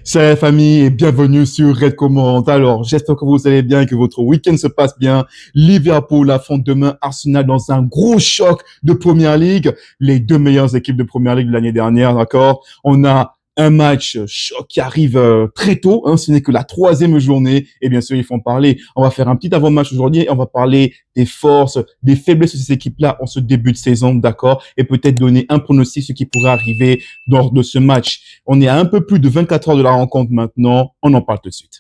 Salut la famille et bienvenue sur Red Comment. Alors, j'espère que vous allez bien et que votre week-end se passe bien. Liverpool affronte demain Arsenal dans un gros choc de Première Ligue. Les deux meilleures équipes de Première Ligue de l'année dernière, d'accord? On a un match choc qui arrive très tôt, hein, ce n'est que la troisième journée et bien sûr ils font parler. On va faire un petit avant-match aujourd'hui et on va parler des forces, des faiblesses de ces équipes-là en ce début de saison, d'accord? Et peut-être donner un pronostic ce qui pourrait arriver lors de ce match. On est à un peu plus de 24 heures de la rencontre maintenant. On en parle tout de suite.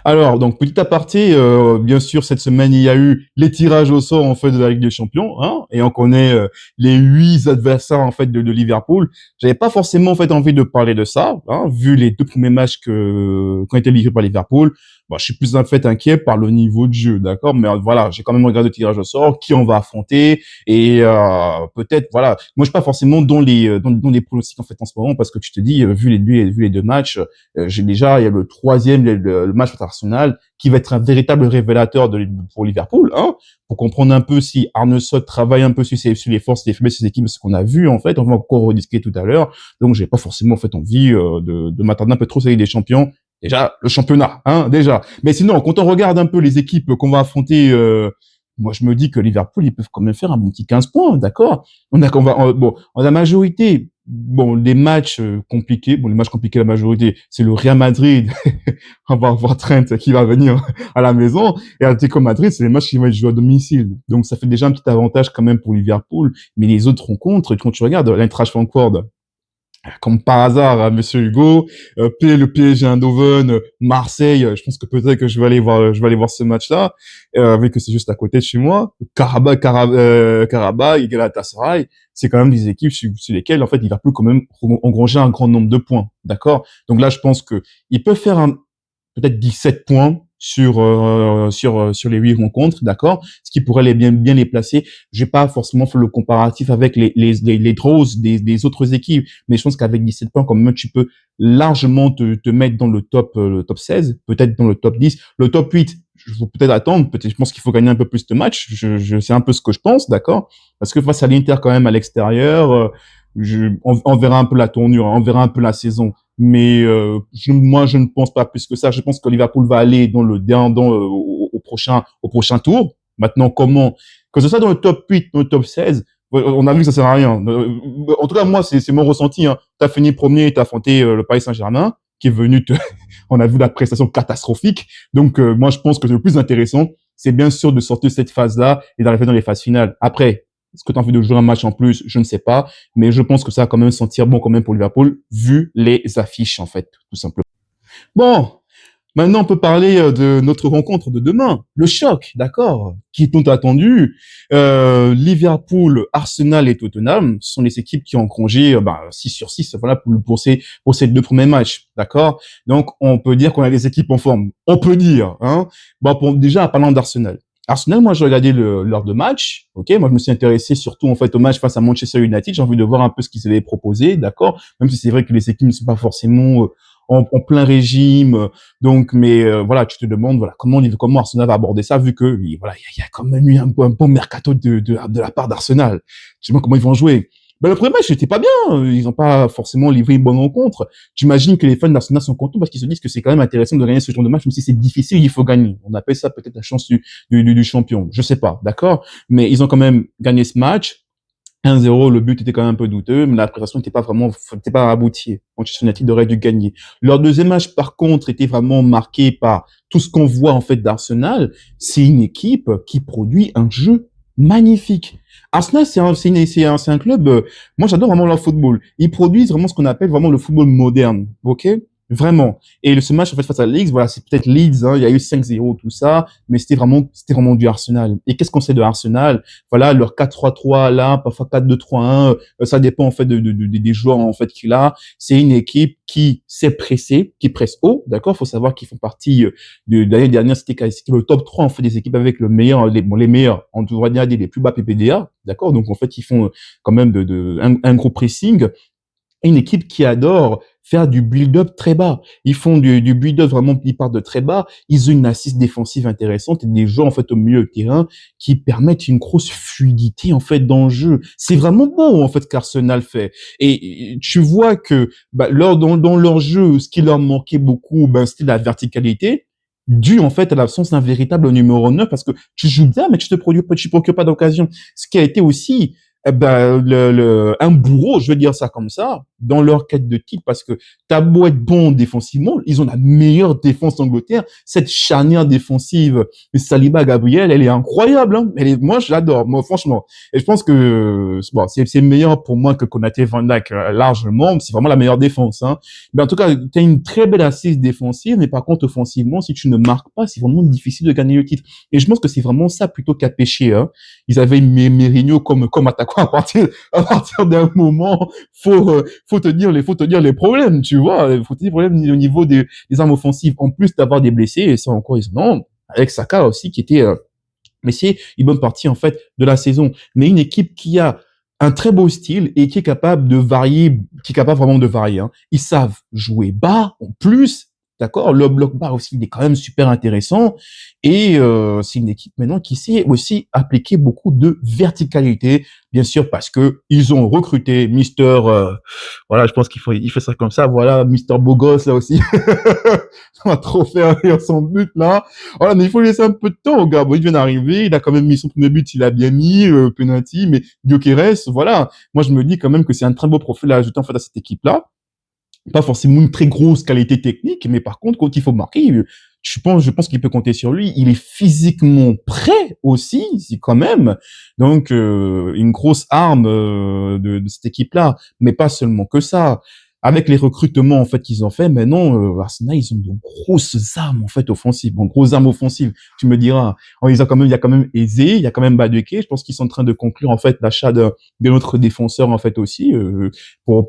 Alors, donc, petit aparté, bien sûr, cette semaine, il y a eu les tirages au sort, en fait, de la Ligue des Champions, hein, et on connaît les 8 adversaires, en fait, de Liverpool. J'avais pas forcément, en fait, envie de parler de ça, hein, vu les deux premiers matchs qui ont été livrés par Liverpool. Bon, je suis plus, en fait, inquiet par le niveau de jeu, d'accord? Mais voilà, j'ai quand même regardé le tirage au sort, qui on va affronter, et peut-être, voilà. Moi, je suis pas forcément dans les pronostics, en fait, en ce moment, parce que tu te dis, vu les deux matchs, j'ai déjà, il y a le troisième, le match contre Arsenal, qui va être un véritable révélateur pour Liverpool, hein, pour comprendre un peu si Arne Slot travaille un peu sur les forces et les faiblesses de ses équipes, ce qu'on a vu, en fait, on va encore rediscuter tout à l'heure. Donc, j'ai pas forcément, en fait, envie de m'attarder un peu trop sur la Ligue des Champions. Déjà, le championnat, hein, déjà. Mais sinon, quand on regarde un peu les équipes qu'on va affronter, moi, je me dis que Liverpool, ils peuvent quand même faire un bon petit 15 points, d'accord? Bon, en la majorité, bon, les matchs compliqués, bon, les matchs compliqués, la majorité, c'est le Real Madrid. On va avoir Trent qui va venir à la maison. Et Atlético Madrid, c'est les matchs qui vont être joués à domicile. Donc, ça fait déjà un petit avantage quand même pour Liverpool. Mais les autres rencontres, quand tu regardes l'Eintracht Francfort, comme par hasard, hein, Monsieur Hugo, le PSG Eindhoven, Marseille. Je pense que peut-être que je vais aller voir ce match-là, vu que c'est juste à côté de chez moi. Karabakh et Galatasaray, c'est quand même des équipes sur lesquelles en fait il va plus quand même engranger un grand nombre de points, d'accord. Donc là, je pense que il peut faire peut-être 17 points sur les 8 rencontres, d'accord? Ce qui pourrait bien les placer. Je vais pas forcément faire le comparatif avec les draws des autres équipes, mais je pense qu'avec 17 points, quand même, tu peux largement te mettre dans le top 16, peut-être dans le top 10, le top 8. Je vais peut-être attendre, je pense qu'il faut gagner un peu plus de matchs. C'est un peu ce que je pense, d'accord? Parce que face à l'Inter quand même à l'extérieur, on verra un peu la tournure, on verra un peu la saison. Mais moi, je ne pense pas plus que ça. Je pense que Liverpool va aller au prochain tour. Maintenant, comment? Que ce soit dans le top 8, dans le top 16, on a vu que ça sert à rien. En tout cas, moi, c'est mon ressenti. Hein. Tu as fini premier, tu as affronté le Paris Saint-Germain, qui est venu te... On a vu la prestation catastrophique. Donc, moi, je pense que le plus intéressant, c'est bien sûr de sortir cette phase-là et d'arriver dans les phases finales. Après, est-ce que tu as envie de jouer un match en plus? Je ne sais pas. Mais je pense que ça va quand même sentir bon quand même pour Liverpool, vu les affiches, en fait, tout simplement. Bon, maintenant on peut parler de notre rencontre de demain. Le choc, d'accord, qui est tant attendu. Liverpool, Arsenal et Tottenham sont les équipes qui ont congé 6 sur 6 voilà, pour ces deux premiers matchs, d'accord. Donc, on peut dire qu'on a des équipes en forme. On peut dire, hein. Bon, déjà, en parlant d'Arsenal. Arsenal, moi, j'ai regardé l'heure de match. Ok, moi, je me suis intéressé surtout en fait au match face à Manchester United. J'ai envie de voir un peu ce qu'ils avaient proposé, d'accord. Même si c'est vrai que les équipes ne sont pas forcément en plein régime. Donc, mais voilà, tu te demandes voilà comment Arsenal va aborder ça, vu que voilà, il y a quand même eu un bon mercato de la part d'Arsenal. Je sais pas comment ils vont jouer. Ben, le premier match, c'était pas bien. Ils n'ont pas forcément livré une bonne rencontre. J'imagine que les fans d'Arsenal sont contents parce qu'ils se disent que c'est quand même intéressant de gagner ce genre de match, même si c'est difficile, il faut gagner. On appelle ça peut-être la chance du champion. Je sais pas, d'accord? Mais ils ont quand même gagné ce match. 1-0, le but était quand même un peu douteux, mais la prestation n'était pas aboutie. Manchester United aurait dû gagner. Leur deuxième match, par contre, était vraiment marqué par tout ce qu'on voit, en fait, d'Arsenal. C'est une équipe qui produit un jeu magnifique. Arsenal, c'est un club, moi, j'adore vraiment leur football. Ils produisent vraiment ce qu'on appelle vraiment le football moderne. OK? Vraiment. Et ce match, en fait, face à Leeds, voilà, c'est peut-être Leeds, hein, il y a eu 5-0, tout ça, mais c'était vraiment du Arsenal. Et qu'est-ce qu'on sait de Arsenal? Voilà, leur 4-3-3 là, parfois 4-2-3-1, ça dépend en fait des joueurs en fait qu'il a. C'est une équipe qui s'est pressée, qui presse haut, d'accord? Faut savoir qu'ils font partie de l'année dernière, c'était le top 3 en fait des équipes avec le meilleur, les meilleurs, on devrait dire les plus bas PPDA, d'accord? Donc en fait, ils font quand même un gros pressing. une équipe qui adore faire du build-up très bas. Ils font du build-up vraiment, ils partent de très bas. Ils ont une assise défensive intéressante et des joueurs, en fait, au milieu de terrain qui permettent une grosse fluidité, en fait, dans le jeu. C'est vraiment beau, en fait, ce qu'Arsenal fait. Et tu vois que, dans leur jeu, ce qui leur manquait beaucoup, c'était la verticalité dû en fait à l'absence d'un véritable numéro 9 parce que tu joues bien mais tu procures pas d'occasion. Ce qui a été aussi un bourreau, je veux dire ça comme ça, dans leur quête de titre parce que t'as beau être bon défensivement, ils ont la meilleure défense d'Angleterre. Cette charnière défensive de Saliba Gabriel, elle est incroyable. Hein. Moi, je l'adore, moi franchement. Et je pense que bon, c'est meilleur pour moi que Konaté Van Dijk largement. C'est vraiment la meilleure défense. Hein. Mais en tout cas, tu as une très belle assise défensive, mais par contre offensivement, si tu ne marques pas, c'est vraiment difficile de gagner le titre. Et je pense que c'est vraiment ça plutôt qu'à péché. Hein. Ils avaient Mourinho comme attaquant à partir d'un moment, faut te dire les problèmes, tu vois, faut te dire les problèmes au niveau des armes offensives, en plus d'avoir des blessés, et ça encore, non, avec Saka aussi, qui était, mais c'est une bonne partie, en fait, de la saison. Mais une équipe qui a un très beau style et qui est capable de varier, qui est capable vraiment de varier, hein. Ils savent jouer bas, en plus, d'accord? Le bloc bas aussi, il est quand même super intéressant. Et c'est une équipe maintenant qui sait aussi appliquer beaucoup de verticalité, bien sûr, parce que ils ont recruté Mister, voilà, je pense il fait ça comme ça, voilà, Mister Beau Gosse là aussi. Ça m'a trop fait rire son but là. Voilà, mais il faut laisser un peu de temps au gars. Bon, il vient d'arriver, il a quand même mis son premier but, il a bien mis penalty, mais Gyökeres, voilà. Moi, je me dis quand même que c'est un très beau profil à ajouter en fait à cette équipe-là. Pas forcément une très grosse qualité technique, mais par contre, quand il faut marquer, je pense qu'il peut compter sur lui. Il est physiquement prêt aussi, c'est quand même. Donc, une grosse arme de cette équipe-là. Mais pas seulement que ça. Avec les recrutements en fait qu'ils ont fait, maintenant Arsenal ils ont de grosses armes en fait offensives, bon, grosses armes offensives. Tu me diras, il y a quand même Eze, il y a quand même Madueke. Je pense qu'ils sont en train de conclure en fait l'achat de notre défenseur en fait aussi pour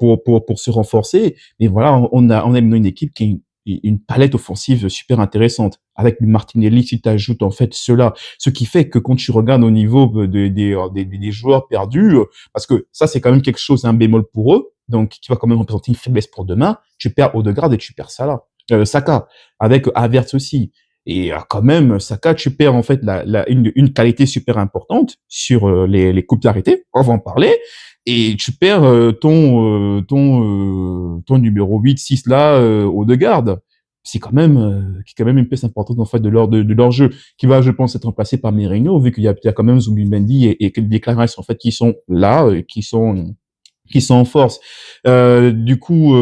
se renforcer. Et voilà, on a maintenant une équipe qui a une palette offensive super intéressante. Avec Martinelli, si tu ajoutes en fait cela, ce qui fait que quand tu regardes au niveau des joueurs perdus, parce que ça c'est quand même quelque chose, un bémol pour eux, donc qui va quand même représenter une faiblesse pour demain, tu perds Odegaard et tu perds Salah, Saka, avec Havertz aussi. Et quand même, Saka, tu perds en fait une qualité super importante sur les coupes d'arrêté, on va en parler, et tu perds ton numéro 8, 6 là, Odegaard. C'est quand même une pièce importante en fait de leur jeu, qui va, je pense, être remplacé par Mourinho, vu qu'il y a quand même Zubimendi et des déclarations en fait qui sont là, qui sont en force. Du coup,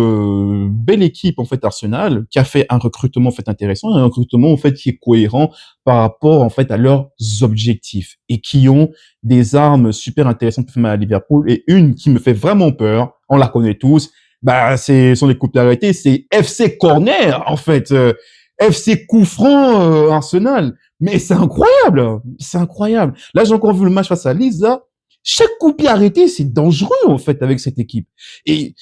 belle équipe en fait Arsenal qui a fait un recrutement en fait intéressant, un recrutement en fait qui est cohérent par rapport en fait à leurs objectifs et qui ont des armes super intéressantes pour faire mal à Liverpool et une qui me fait vraiment peur, on la connaît tous, sont les coupes d'arrêté, c'est FC Corner en fait, FC coup franc Arsenal. Mais c'est incroyable. Là j'ai encore vu le match face à Leeds là. Chaque coup de pied arrêté, c'est dangereux, en fait, avec cette équipe. Et,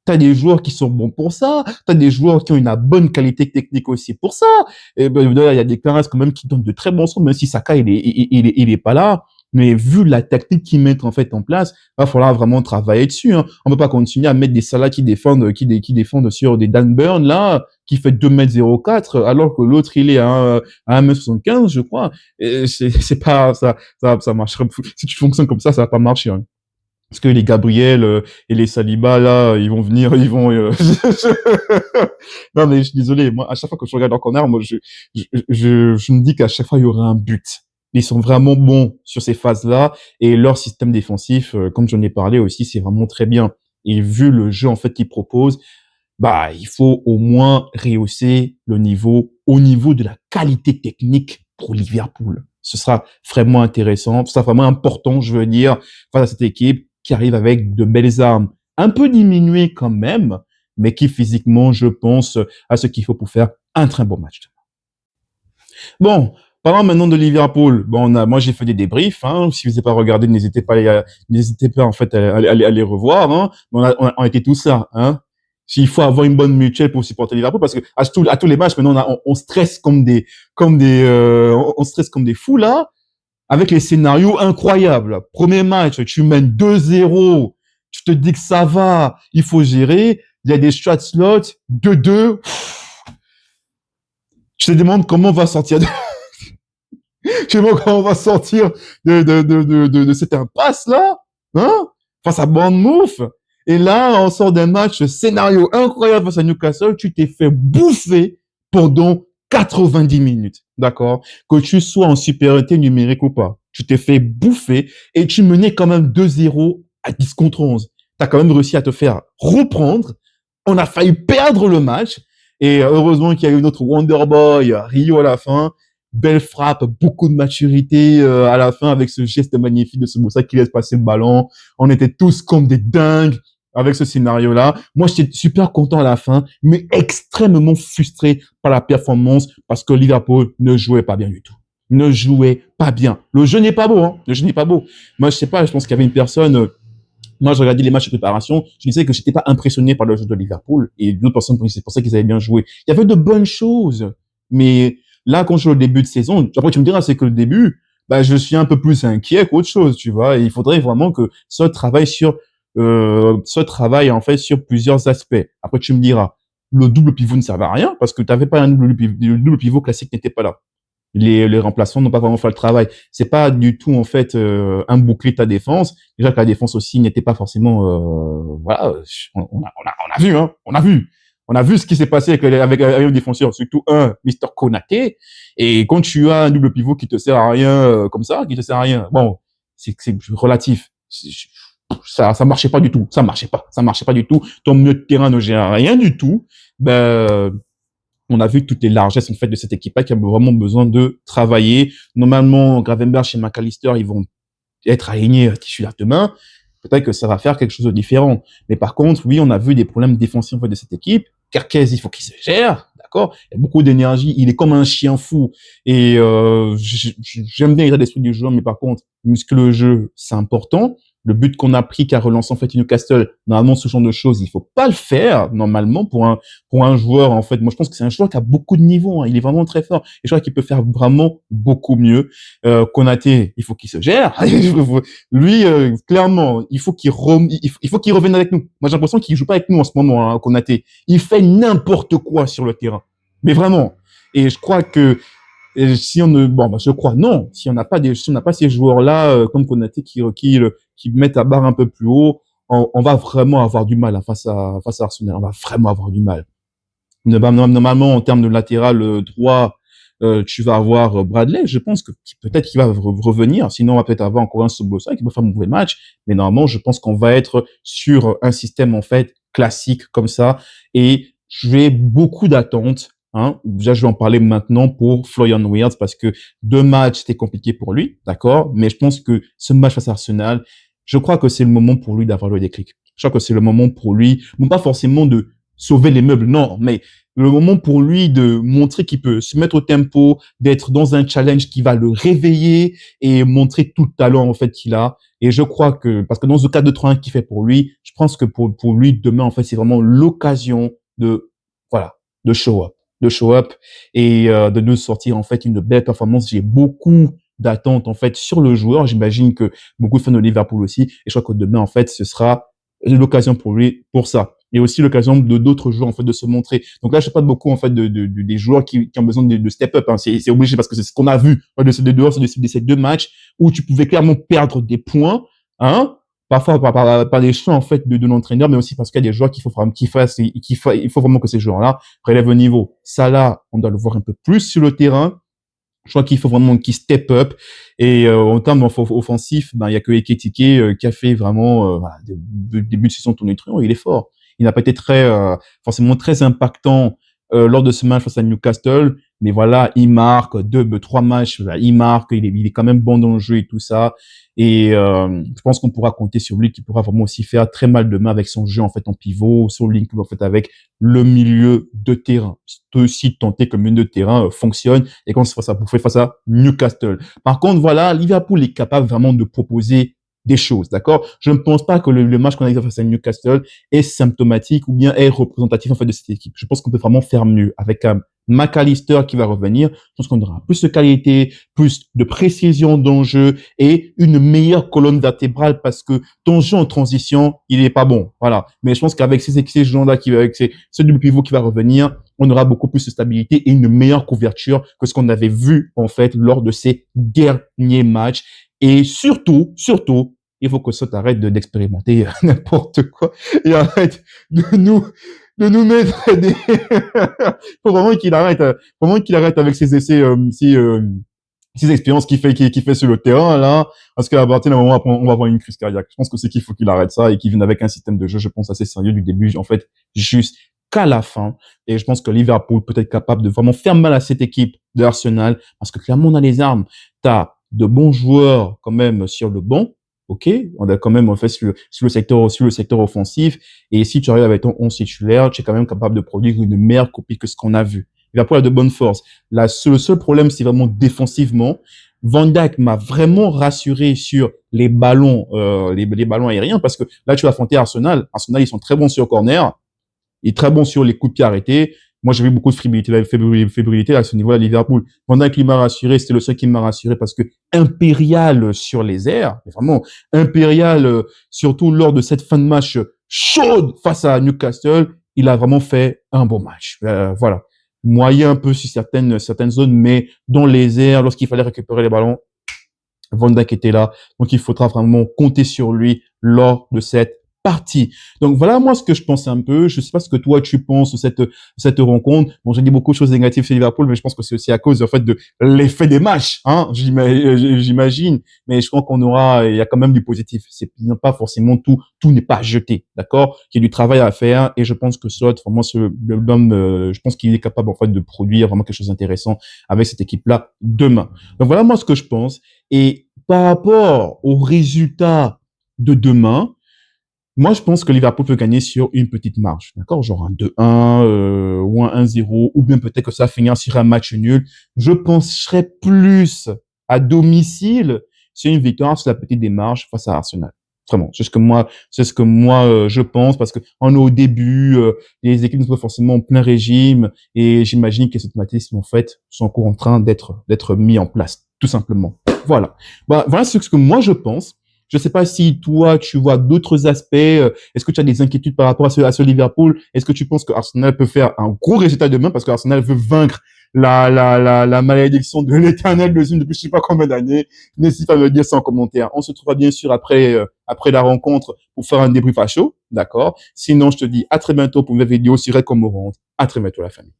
t'as des joueurs qui sont bons pour ça, t'as des joueurs qui ont une bonne qualité technique aussi pour ça. Et il y a des Clarence quand même qui donnent de très bons sons, même si Saka, il est pas là. Mais vu la tactique qu'ils mettent en fait en place, va falloir vraiment travailler dessus. Hein. On peut pas continuer à mettre des Salah qui défendent sur des Dan Burn là, qui fait 2,04 m, alors que l'autre il est à 1,75 m, je crois. C'est pas ça marcherait. Si tu fonctionnes comme ça va pas marcher. Hein. Parce que les Gabriel et les Saliba là, ils vont venir, ils vont. Non mais je suis désolé. Moi, à chaque fois que je regarde en corner, moi je me dis qu'à chaque fois il y aura un but. Ils sont vraiment bons sur ces phases-là et leur système défensif, comme j'en ai parlé aussi, c'est vraiment très bien. Et vu le jeu en fait qu'ils proposent, il faut au moins rehausser le niveau au niveau de la qualité technique pour Liverpool. Ce sera vraiment intéressant, ce sera vraiment important, je veux dire, face à cette équipe qui arrive avec de belles armes, un peu diminuées quand même, mais qui physiquement, je pense, a ce qu'il faut pour faire un très bon match. Bon, parlons maintenant de Liverpool. Bon, moi j'ai fait des débriefs. Hein. Si vous n'avez pas regardé, n'hésitez pas en fait à les revoir. Hein. On a été tous ça. Hein. S'il faut avoir une bonne mutuelle pour supporter Liverpool, parce que à tous les matchs maintenant on stresse on stresse comme des fous là, avec les scénarios incroyables. Premier match, tu mènes 2-0 tu te dis que ça va, il faut gérer, il y a des shot slots, 2-2. Tu te demandes comment on va sortir tu vois comment on va sortir de cette impasse-là, hein, face à Bournemouth. Et là, on sort d'un match scénario incroyable face à Newcastle, tu t'es fait bouffer pendant 90 minutes, d'accord? Que tu sois en supériorité numérique ou pas. Tu t'es fait bouffer et tu menais quand même 2-0 à 10 contre 11. T'as quand même réussi à te faire reprendre. On a failli perdre le match. Et heureusement qu'il y a eu notre Wonderboy, Rio à la fin. Belle frappe, beaucoup de maturité à la fin avec ce geste magnifique de ce Moussa qui laisse passer le ballon. On était tous comme des dingues avec ce scénario-là. Moi, j'étais super content à la fin, mais extrêmement frustré par la performance parce que Liverpool ne jouait pas bien du tout. Ne jouait pas bien. Le jeu n'est pas beau, hein. Le jeu n'est pas beau. Moi, je sais pas, je pense qu'il y avait une personne, moi, je regardais les matchs de préparation, je disais que j'étais pas impressionné par le jeu de Liverpool et d'autres personnes pensaient qu'ils avaient bien joué. Il y avait de bonnes choses, mais là, quand je suis au début de saison, après tu me diras, c'est que le début, bah, je suis un peu plus inquiet qu'autre chose, tu vois. Et il faudrait vraiment que ce travail en fait sur plusieurs aspects. Après, tu me diras, le double pivot ne servait à rien parce que tu n'avais pas un le double pivot classique n'était pas là. Les remplaçants n'ont pas vraiment fait le travail. C'est pas du tout en fait un bouclier de ta défense. Déjà que la défense aussi n'était pas forcément voilà. On a vu hein, on a vu ce qui s'est passé avec un défenseur, surtout un Mister Konaté. Et quand tu as un double pivot qui te sert à rien comme ça, qui te sert à rien, bon, c'est relatif. Ça marchait pas du tout. Ça marchait pas du tout. Ton milieu de terrain ne gère rien du tout. Ben on a vu toutes les largesses en fait de cette équipe-là qui a vraiment besoin de travailler. Normalement, Gravenberch et McAllister, ils vont être alignés titulaires demain. Peut-être que ça va faire quelque chose de différent. Mais par contre, oui, on a vu des problèmes défensifs en fait, de cette équipe. Kerkez, il faut qu'il se gère, d'accord? Il y a beaucoup d'énergie. Il est comme un chien fou. Et j'aime bien l'état d'esprit du joueur, mais par contre, muscle le jeu, c'est important. Le but qu'on a pris, qui a relancé en fait Newcastle, normalement ce genre de choses, il faut pas le faire normalement pour un joueur en fait. Moi je pense que c'est un joueur qui a beaucoup de niveau, hein. Il est vraiment très fort. Et je crois qu'il peut faire vraiment beaucoup mieux. Konaté, il faut qu'il se gère. Lui clairement, il faut il faut qu'il revienne avec nous. Moi j'ai l'impression qu'il joue pas avec nous en ce moment, hein, Konaté. Il fait n'importe quoi sur le terrain. Mais vraiment. Et je crois que et si on ne, bon, bah, je crois non. Si on n'a pas ces joueurs-là, comme Konaté qui mettent la barre un peu plus haut, on va vraiment avoir du mal hein, face à Arsenal. On va vraiment avoir du mal. Normalement, en termes de latéral droit, tu vas avoir Bradley. Je pense que peut-être qu'il va revenir. Sinon, on va peut-être avoir encore un Sobosa qui peut faire un mauvais match. Mais normalement, je pense qu'on va être sur un système en fait classique comme ça. Et j'ai beaucoup d'attentes. Hein. Déjà, je vais en parler maintenant pour Florian Wirtz parce que 2 matchs, c'était compliqué pour lui, d'accord. Mais je pense que ce match face à Arsenal, je crois que c'est le moment pour lui d'avoir le déclic. Je crois que c'est le moment pour lui, non pas forcément de sauver les meubles, non, mais le moment pour lui de montrer qu'il peut se mettre au tempo, d'être dans un challenge qui va le réveiller et montrer tout le talent en fait qu'il a. Et je crois que, parce que dans ce 4-2-3-1 qu'il fait pour lui, je pense que pour lui demain en fait c'est vraiment l'occasion de voilà de show up et de nous sortir en fait une belle performance. J'ai beaucoup d'attentes en fait sur le joueur. J'imagine que beaucoup de fans de Liverpool aussi. Et je crois que demain en fait ce sera l'occasion pour lui pour ça. Et aussi l'occasion de d'autres joueurs en fait de se montrer. Donc là, je parle beaucoup en fait des joueurs qui ont besoin de step up. Hein. C'est obligé parce que c'est ce qu'on a vu de ces 2 matchs où tu pouvais clairement perdre des points, hein. Parfois par des choix en fait de l'entraîneur, mais aussi parce qu'il y a des joueurs qu'il faut vraiment il faut vraiment que ces joueurs-là relèvent le niveau. Ça là, on doit le voir un peu plus sur le terrain. Je crois qu'il faut vraiment qu'il step up. Et en termes offensifs, ben il y a que Ekitike qui a fait vraiment voilà, début de saison tonitruant. Il est fort. Il n'a pas été forcément très impactant lors de ce match face à Newcastle, mais voilà, il marque 3 matchs, voilà, il marque, il est quand même bon dans le jeu et tout ça. Et je pense qu'on pourra compter sur lui, qui pourra vraiment aussi faire très mal demain avec son jeu en fait en pivot, son link en fait avec le milieu de terrain. C'est aussi tenter que le milieu de terrain fonctionne et qu'on se fait face à Newcastle. Par contre, voilà, Liverpool est capable vraiment de proposer des choses, d'accord? Je ne pense pas que le match qu'on a fait face à Newcastle est symptomatique ou bien est représentatif en fait de cette équipe. Je pense qu'on peut vraiment faire mieux avec McAllister qui va revenir. Je pense qu'on aura plus de qualité, plus de précision dans le jeu et une meilleure colonne vertébrale parce que ton jeu en transition, il est pas bon. Voilà. Mais je pense qu'avec ces gens-là avec ce double pivot qui va revenir, on aura beaucoup plus de stabilité et une meilleure couverture que ce qu'on avait vu, en fait, lors de ces derniers matchs. Et surtout, il faut que ça t'arrête d'expérimenter n'importe quoi et arrête de nous, de nous mettre des, faut vraiment qu'il arrête avec ses essais, ces expériences qu'il fait sur le terrain, là, parce qu'à partir d'un moment, on va avoir une crise cardiaque. Je pense que c'est qu'il faut qu'il arrête ça et qu'il vienne avec un système de jeu, je pense, assez sérieux du début, en fait, juste qu'à la fin. Et je pense que Liverpool peut être capable de vraiment faire mal à cette équipe de Arsenal, parce que clairement, on a les armes. T'as de bons joueurs, quand même, sur le banc. OK? On a quand même, en fait, sur le secteur offensif. Et si tu arrives avec ton 11 titulaire, tu es quand même capable de produire une meilleure copie que ce qu'on a vu. Liverpool a de bonnes forces. Le seul problème, c'est vraiment défensivement. Van Dijk m'a vraiment rassuré sur les ballons, les ballons aériens, parce que là, tu vas affronter Arsenal. Arsenal, ils sont très bons sur corner, ils sont très bons sur les coups de pied arrêtés. Moi, j'ai vu beaucoup de fébrilité à ce niveau-là, Liverpool. Van Dijk, qui m'a rassuré, c'était le seul qui m'a rassuré parce que impérial sur les airs, vraiment impérial, surtout lors de cette fin de match chaude face à Newcastle, il a vraiment fait un bon match. Voilà. Moyen un peu sur certaines zones, mais dans les airs, lorsqu'il fallait récupérer les ballons, Van Dijk était là. Donc, il faudra vraiment compter sur lui lors de cette partie. Donc, voilà, moi, ce que je pense un peu. Je sais pas ce que toi, tu penses de cette rencontre. Bon, j'ai dit beaucoup de choses négatives sur Liverpool, mais je pense que c'est aussi à cause, en fait, de l'effet des matchs, hein, j'imagine. Mais je crois il y a quand même du positif. C'est pas forcément tout n'est pas jeté. D'accord? Il y a du travail à faire et je pense que Slot, vraiment, l'homme, je pense qu'il est capable, en fait, de produire vraiment quelque chose d'intéressant avec cette équipe-là demain. Donc, voilà, moi, ce que je pense. Et par rapport aux résultats de demain, moi, je pense que Liverpool peut gagner sur une petite marge. D'accord? Genre un 2-1, ou un 1-0, ou bien peut-être que ça va finir sur un match nul. Je penserais plus à domicile sur une victoire sur la petite démarche face à Arsenal. Vraiment. C'est ce que moi, je pense parce que on est au début, les équipes ne sont pas forcément en plein régime et j'imagine que ces automatismes, en fait, sont encore en train d'être mis en place. Tout simplement. Voilà. Bah, voilà ce que moi je pense. Je sais pas si toi, tu vois d'autres aspects. Est-ce que tu as des inquiétudes par rapport à ce Liverpool? Est-ce que tu penses que Arsenal peut faire un gros résultat demain parce que Arsenal veut vaincre la malédiction de l'éternel deuxième depuis je sais pas combien d'années? N'hésite pas à me dire ça en commentaire. On se trouvera bien sûr après la rencontre pour faire un débrief à chaud. D'accord? Sinon, je te dis à très bientôt pour une nouvelle vidéo sur Red comme Orange. À très bientôt, la famille.